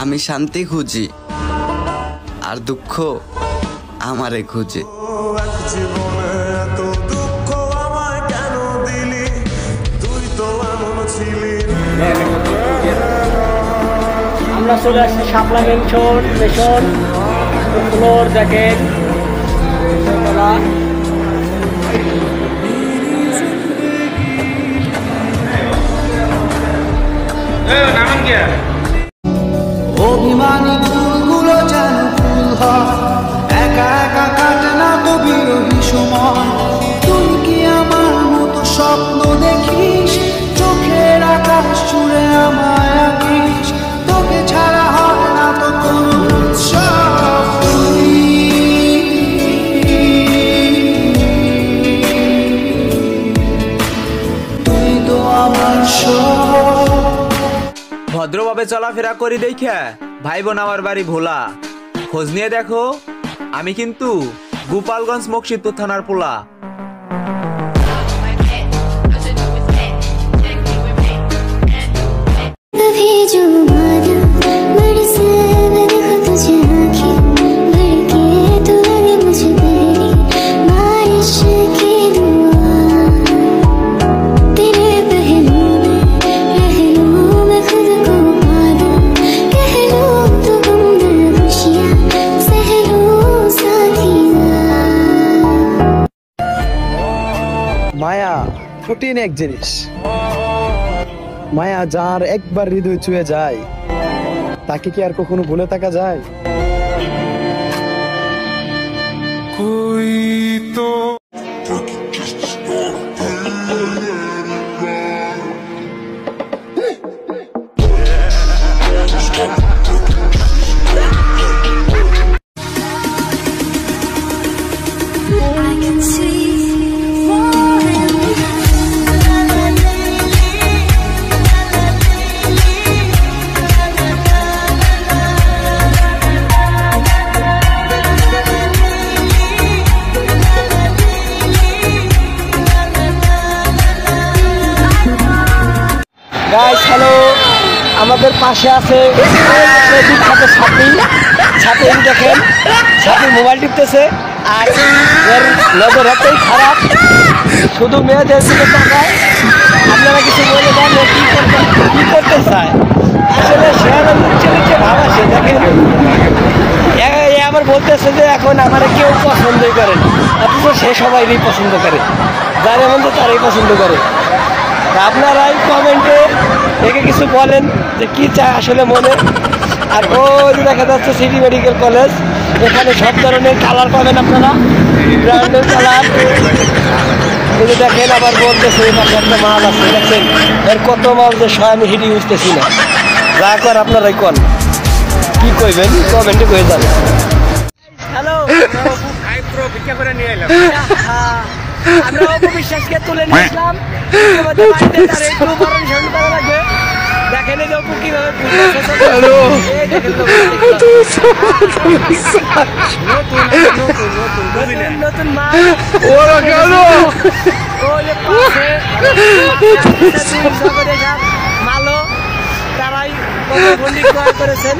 আমি শান্তি খুঁজি, আর দুঃখ আমারে খুঁজে। আমরা চলে আসছি শাপলা মেশন ফ্লোর দেখেন। অভিমানী ফুলগুলো যেন ফুল হয়, একা একা কাটে না তো বিরোহী সময়। তুই কি আমার মতো স্বপ্ন দেখিস, চোখের আকাশ জুড়ে আমায় আঁকিস, তোকে ছাড়া হয় না তো কোনো উৎসব। তুই তো আমার সব। ভদ্রভাবে চলাফেরা করি দেখে ভাই বোন আমার বাড়ি ভোলা। খোঁজ নিয়ে দেখো, আমি কিন্তু গোপালগঞ্জ মকসিদপুর থানার পোলা। মায়া কঠিন এক জিনিস। মায়া যার একবার হৃদয় ছুঁয়ে যায়, তাকে কি আর কখনো ভুলে থাকা যায়? গাইস হ্যালো, আমাদের পাশে আছে বিখ্যাত ছাপি দেখেন। ছাপি মোবাইল টিপতেছে, আর এর নজর এতই খারাপ, শুধু মেয়েদের দিকে তাকায়। আপনারা কিছু বলে দেন কি করতে চায়। আসলে সে নিচে ভাব আসে দেখেন। আবার বলতেছে যে এখন আমার কেউ পছন্দই করে না, অথচ সে সবাইই পছন্দ করে, যার এমন তো তারাই পছন্দ করে। আপনারাই কমেন্টে একে কিছু বলেন যে কি চায় আসলে মনে। আর ওই দেখা যাচ্ছে সিটি মেডিকেল কলেজ, এখানে সব ধরনের কালার পাবেন আপনারা, ব্র্যান্ডের কালার। এই যে দেখেন আবার বলতেছে এই পাশে একটা মাল আছে, দেখছেন এর কত মাল যে আমি হিডি বুঝতেছি না। যা কর আপনারাই কন, কি কইবেন কমেন্টে কয়ে যাবেন। হ্যালো, ভিক্ষা করে নিয়ে এলাম, আমরা অপবিশ্বাসকে তুলে নিয়ে আসলাম। দেখেন এই যে অপু কিভাবে নতুন মাল মালো তারাই ক্রয় করেছেন।